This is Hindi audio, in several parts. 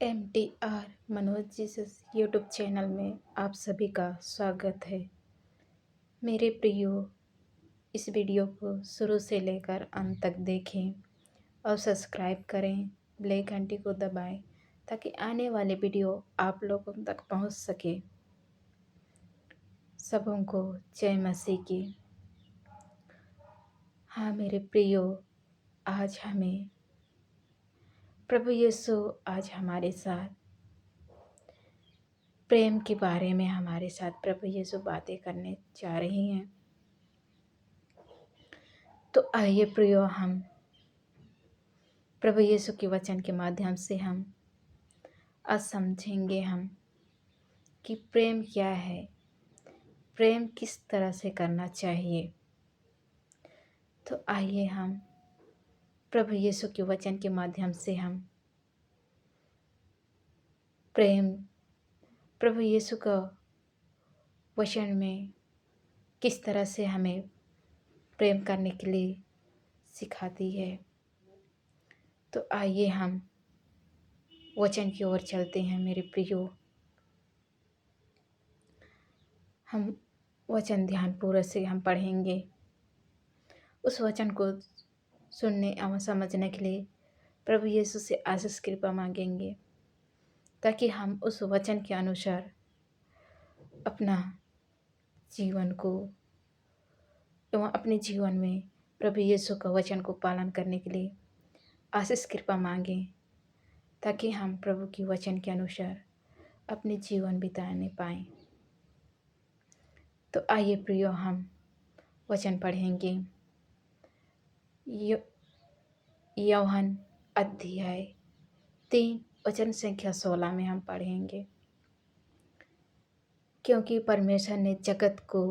MTR Manoj Jesus YouTube channel में आप सभी का स्वागत है। मेरे प्रियो, इस वीडियो को शुरू से लेकर अंत तक देखें और सब्सक्राइब करें, बेल घंटी को दबाएं ताकि आने वाले वीडियो आप लोगों तक पहुंच सके। सबों को जय मसीह की। हाँ मेरे प्रियो, आज हमें प्रभु यीशु आज हमारे साथ प्रेम के बारे में हमारे साथ प्रभु यीशु बातें करने जा रही हैं। तो आइए प्रियो, हम प्रभु यीशु के वचन के माध्यम से हम आज समझेंगे हम कि प्रेम क्या है, प्रेम किस तरह से करना चाहिए। तो आइए हम प्रभु यीशु के वचन के माध्यम से हम प्रभु यीशु का वचन में किस तरह से हमें प्रेम करने के लिए सिखाती है। तो आइए हम वचन की ओर चलते हैं मेरे प्रियो। हम वचन ध्यानपूर्वक से हम पढ़ेंगे। उस वचन को सुनने एवं समझने के लिए प्रभु यीशु से आशीष कृपा मांगेंगे ताकि हम उस वचन के अनुसार अपना जीवन को एवं अपने जीवन में प्रभु यीशु का वचन को पालन करने के लिए आशीष कृपा मांगें, ताकि हम प्रभु की वचन के अनुसार अपने जीवन बिताने पाएं। तो आइए प्रियो, हम वचन पढ़ेंगे। यूहन्ना अध्याय 3 वचन संख्या 16 में हम पढ़ेंगे। क्योंकि परमेश्वर ने जगत को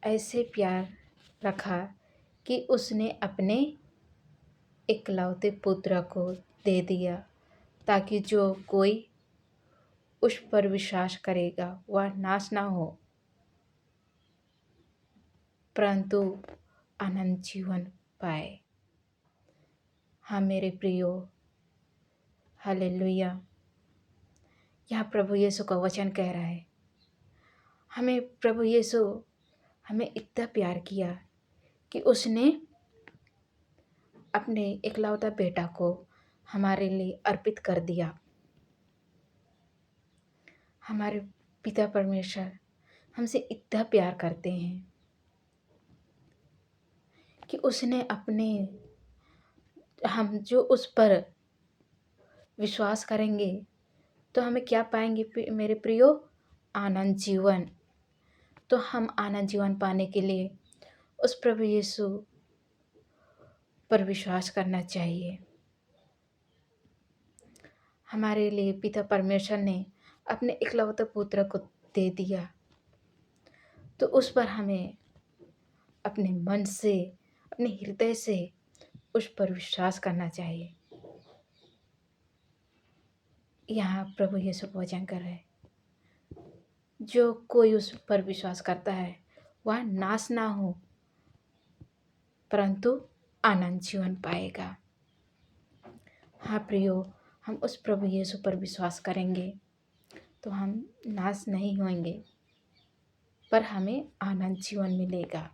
ऐसे प्यार रखा कि उसने अपने इकलौते पुत्र को दे दिया, ताकि जो कोई उस पर विश्वास करेगा वह नाश ना हो परंतु अनंत जीवन पाए। हाँ मेरे प्रियो, हालेलुया। यहाँ प्रभु यीशु का वचन कह रहा है, हमें प्रभु यीशु हमें इतना प्यार किया कि उसने अपने इकलौता बेटा को हमारे लिए अर्पित कर दिया। हमारे पिता परमेश्वर हमसे इतना प्यार करते हैं कि उसने हम जो उस पर विश्वास करेंगे तो हमें क्या पाएंगे मेरे प्रियो? आनंद जीवन। तो हम आनंद जीवन पाने के लिए उस प्रभु यीशु पर विश्वास करना चाहिए। हमारे लिए पिता परमेश्वर ने अपने इकलौते पुत्र को दे दिया, तो उस पर हमें अपने मन से, अपने हृदय से उस पर विश्वास करना चाहिए। यहाँ प्रभु यीशु वचन कर रहे हैं, जो कोई उस पर विश्वास करता है वह नाश ना हो परंतु आनंद जीवन पाएगा। हाँ प्रियो, हम उस प्रभु यीशु पर विश्वास करेंगे तो हम नाश नहीं होंगे पर हमें आनंद जीवन मिलेगा।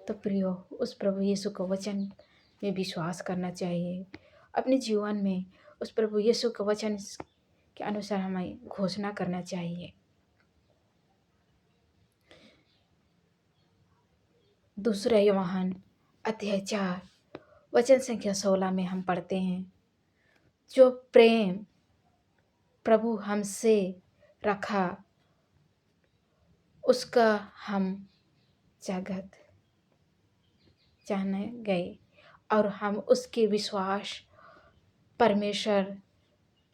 तो प्रियो, उस प्रभु यीशु को वचन में विश्वास करना चाहिए। अपने जीवन में उस प्रभु यीशु के वचन के अनुसार हमें घोषणा करना चाहिए। दूसरा यूहन्ना अध्याय 4 वचन संख्या 16 में हम पढ़ते हैं, जो प्रेम प्रभु हमसे रखा उसका हम जगत जाने गए और हम उसके विश्वास परमेश्वर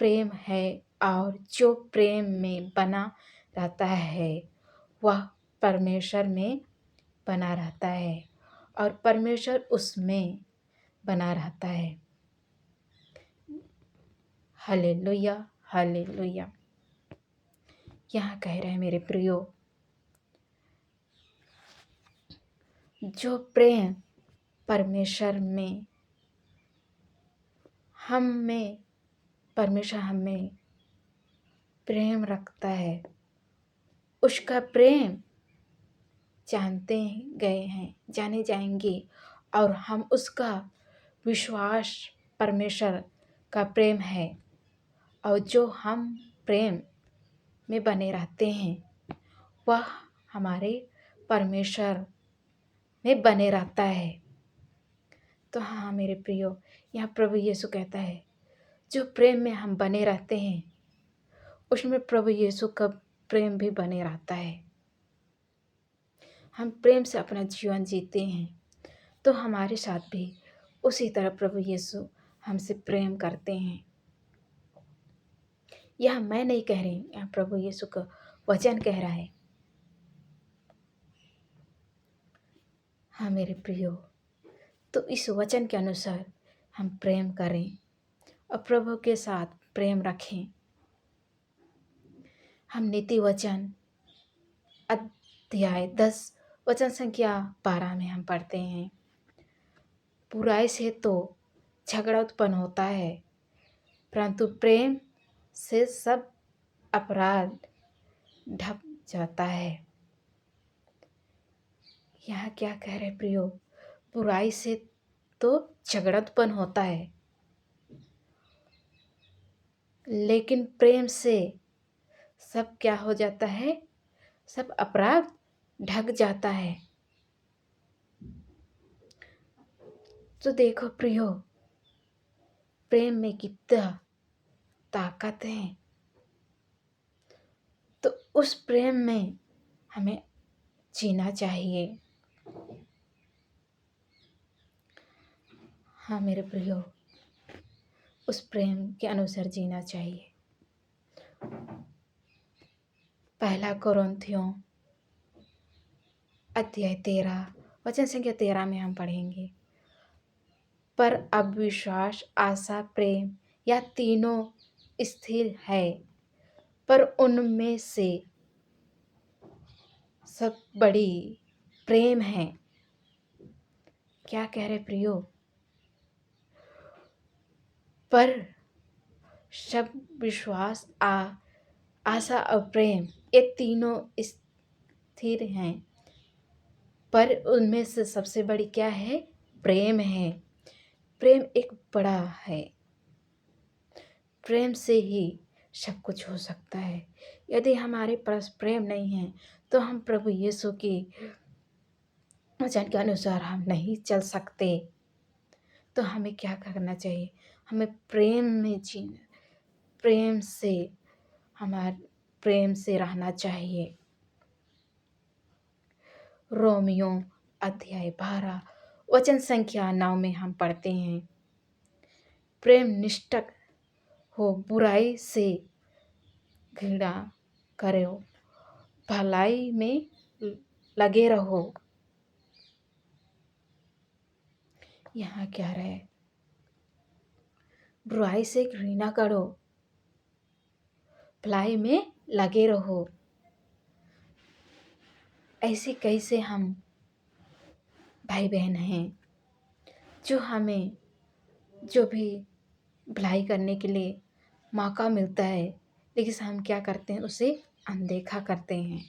प्रेम है, और जो प्रेम में बना रहता है वह परमेश्वर में बना रहता है और परमेश्वर उसमें बना रहता है। Hallelujah, hallelujah. यहाँ कह रहे हैं मेरे प्रियो, जो प्रेम परमेश्वर में हम में परमेश्वर हम में प्रेम रखता है, उसका प्रेम जानते गए हैं, जाने जाएंगे, और हम उसका विश्वास परमेश्वर का प्रेम है, और जो हम प्रेम में बने रहते हैं वह हमारे परमेश्वर में बने रहता है। तो हाँ मेरे प्रियो, यहाँ प्रभु यीशु कहता है जो प्रेम में हम बने रहते हैं उसमें प्रभु यीशु का प्रेम भी बने रहता है। हम प्रेम से अपना जीवन जीते हैं तो हमारे साथ भी उसी तरह प्रभु यीशु हमसे प्रेम करते हैं। यह मैं नहीं कह रही, यह प्रभु यीशु का वचन कह रहा है। हाँ मेरे प्रियो, तो इस वचन के अनुसार हम प्रेम करें और प्रभु के साथ प्रेम रखें। हम नीति वचन अध्याय 10 वचन संख्या 12 में हम पढ़ते हैं, बुराई से तो झगड़ा उत्पन्न होता है परंतु प्रेम से सब अपराध ढक जाता है। यहाँ क्या कह रहे प्रियो, बुराई से तो झगड़ा उत्पन्न होता है लेकिन प्रेम से सब क्या हो जाता है, सब अपराध ढक जाता है। तो देखो प्रियो, प्रेम में कितना ताकत है। तो उस प्रेम में हमें जीना चाहिए। हाँ मेरे प्रियो, उस प्रेम के अनुसार जीना चाहिए। पहला कोरिन्थियों अध्याय 13 वचन संख्या 13 में हम पढ़ेंगे, पर अब विश्वास, आशा, प्रेम यह तीनों स्थिर है, पर उनमें से सब बड़ी प्रेम है। क्या कह रहे प्रियो, पर सब विश्वास, आशा और प्रेम ये तीनों स्थिर हैं, पर उनमें से सबसे बड़ी क्या है, प्रेम है। प्रेम एक बड़ा है, प्रेम से ही सब कुछ हो सकता है। यदि हमारे पास प्रेम नहीं है तो हम प्रभु यीशु की वचन के अनुसार हम नहीं चल सकते। तो हमें क्या करना चाहिए, हमें प्रेम में जीना, प्रेम से हमारे प्रेम से रहना चाहिए। रोमियो अध्याय 12 वचन संख्या 9 में हम पढ़ते हैं, प्रेम निष्ठक हो, बुराई से घृणा करो, भलाई में लगे रहो। यहाँ क्या रहे, बुराई से घृणा करो, भलाई में लगे रहो। ऐसे कैसे हम भाई बहन हैं जो हमें जो भी भलाई करने के लिए मौका मिलता है, लेकिन हम क्या करते हैं, उसे अनदेखा करते हैं।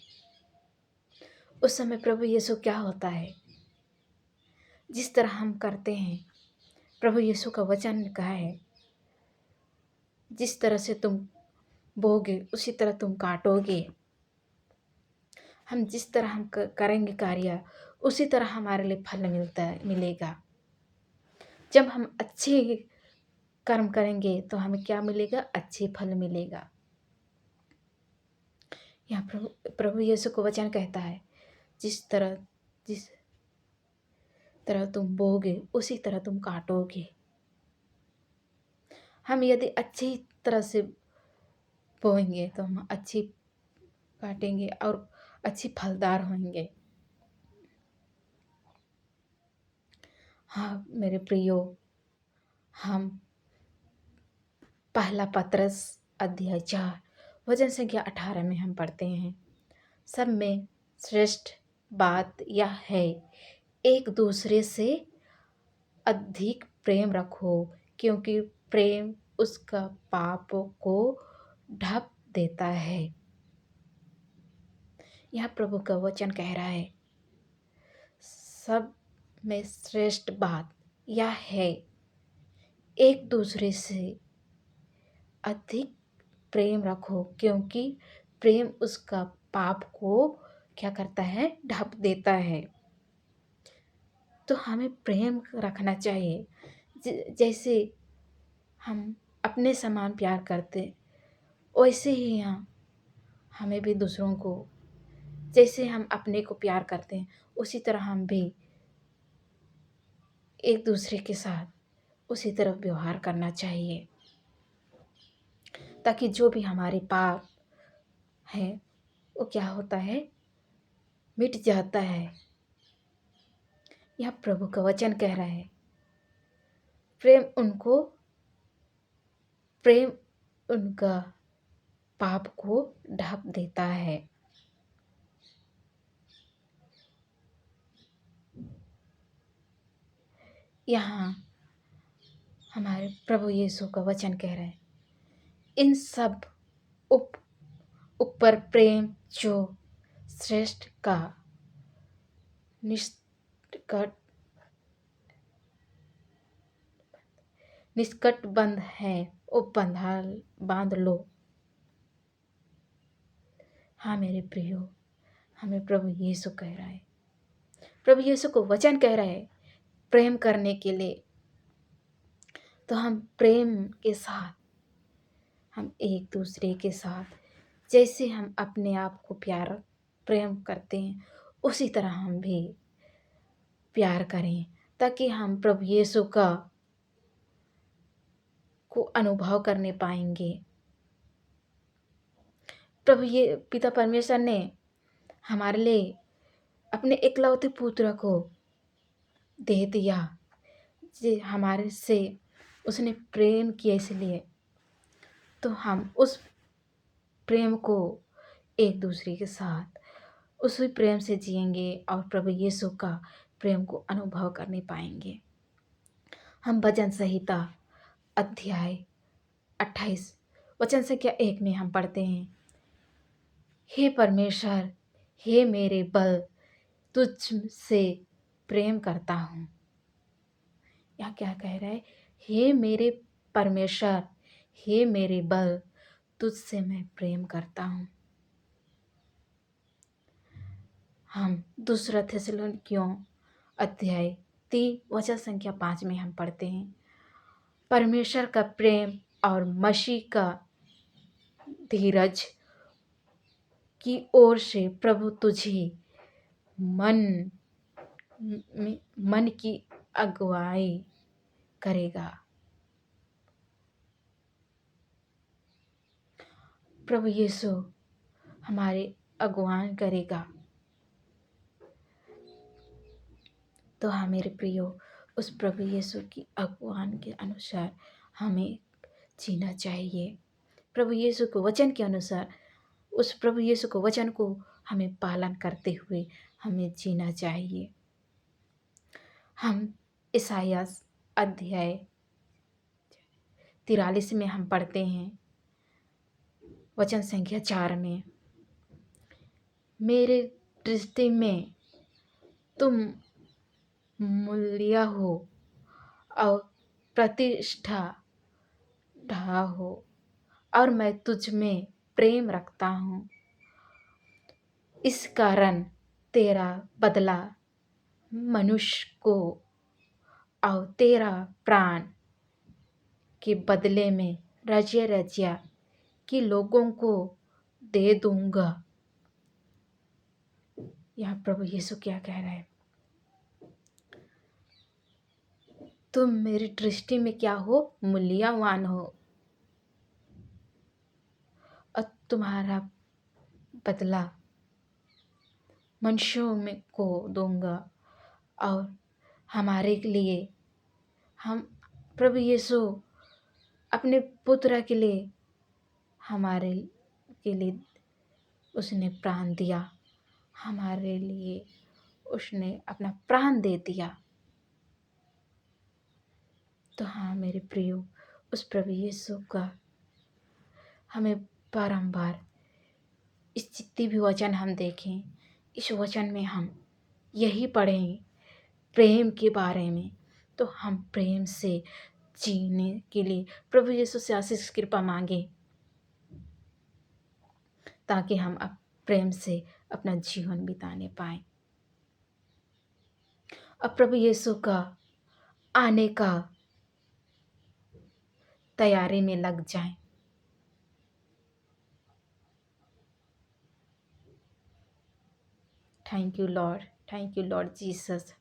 उस समय प्रभु यीशु क्या होता है, जिस तरह हम करते हैं, प्रभु यीशु का वचन कहा है, जिस तरह से तुम बोगे उसी तरह तुम काटोगे। हम जिस तरह हम करेंगे कार्य उसी तरह हमारे लिए फल मिलेगा। जब हम अच्छे कर्म करेंगे तो हमें क्या मिलेगा, अच्छे फल मिलेगा। यहाँ प्रभु यीशु को वचन कहता है, जिस तरह तुम बोगे उसी तरह तुम काटोगे। हम यदि अच्छी तरह से बोएंगे तो हम अच्छी काटेंगे और अच्छी फलदार होंगे। हाँ मेरे प्रियो, हम पहला पतरस अध्याय 4 वचन संख्या 18 में हम पढ़ते हैं, सब में श्रेष्ठ बात यह है, एक दूसरे से अधिक प्रेम रखो, क्योंकि प्रेम उसका पापों को ढक देता है। यह प्रभु का वचन कह रहा है। सब में श्रेष्ठ बात यह है, एक दूसरे से अधिक प्रेम रखो, क्योंकि प्रेम उसका पाप को क्या करता है, ढक देता है। तो हमें प्रेम रखना चाहिए। जैसे हम अपने समान प्यार करते, वैसे ही हमें भी दूसरों को, जैसे हम अपने को प्यार करते हैं, उसी तरह हम भी एक दूसरे के साथ उसी तरह व्यवहार करना चाहिए, ताकि जो भी हमारे पाप है वो क्या होता है, मिट जाता है। यह प्रभु का वचन कह रहा है। प्रेम उनका पाप को ढक देता है। यहाँ हमारे प्रभु यीशु का वचन कह रहे हैं, इन सब ऊपर प्रेम जो श्रेष्ठ का निष्कट बंध है, वो बांध लो। हाँ मेरे प्रियो, हमें प्रभु यीशु कह रहा है, प्रभु यीशु को वचन कह रहा है प्रेम करने के लिए। तो हम प्रेम के साथ, हम एक दूसरे के साथ जैसे हम अपने आप को प्रेम करते हैं, उसी तरह हम भी प्यार करें, ताकि हम प्रभु यीशु को अनुभव करने पाएंगे। प्रभु ये पिता परमेश्वर ने हमारे लिए अपने एकलौते पुत्र को दे दिया, जे हमारे से उसने प्रेम किया, इसलिए तो हम उस प्रेम को एक दूसरे के साथ उसी प्रेम से जिएंगे और प्रभु यीशु का प्रेम को अनुभव करने पाएंगे। हम भजन संहिता अध्याय 28 वचन संख्या 1 में हम पढ़ते हैं, हे परमेश्वर, हे मेरे बल, तुझ से प्रेम करता हूँ। यह क्या कह रहा है, हे मेरे परमेश्वर, हे मेरे बल, तुझसे मैं प्रेम करता हूँ। हम दूसरा थिस्सलुनीकियों अध्याय 3 वचन संख्या 5 में हम पढ़ते हैं, परमेश्वर का प्रेम और मसीह का धीरज की ओर से प्रभु तुझे मन की अगुवाई करेगा। प्रभु यीशु हमारे अगुवाई करेगा। तो हाँ मेरे प्रियो, उस प्रभु यीशु की अगुवाई के अनुसार हमें जीना चाहिए। प्रभु यीशु के वचन के अनुसार, उस प्रभु यीशु के वचन को हमें पालन करते हुए हमें जीना चाहिए। हम यशायाह अध्याय 43 में हम पढ़ते हैं, वचन संख्या 4 में, मेरे दृष्टि में तुम मूल्य हो और प्रतिष्ठा ढा हो, और मैं तुझ में प्रेम रखता हूँ। इस कारण तेरा बदला मनुष्य को और तेरा प्राण के बदले में राज्य के लोगों को दे दूंगा। यह प्रभु यीशु क्या कह रहा है, तुम मेरी दृष्टि में क्या हो, मूल्यवान हो, और तुम्हारा बदला मनुष्यों में को दूंगा। और हमारे लिए, हम प्रभु यीशु अपने पुत्र के लिए, हमारे के लिए उसने प्राण दिया, हमारे लिए उसने अपना प्राण दे दिया। तो हाँ मेरे प्रियो, उस प्रभु यीशु का हमें बारंबार इस जितने भी वचन हम देखें, इस वचन में हम यही पढ़ें प्रेम के बारे में, तो हम प्रेम से जीने के लिए प्रभु यीशु से आशीष कृपा मांगे, ताकि हम अब प्रेम से अपना जीवन बिताने पाएं। अब प्रभु यीशु का आने का तैयारी में लग जाएं। Thank you Lord Jesus.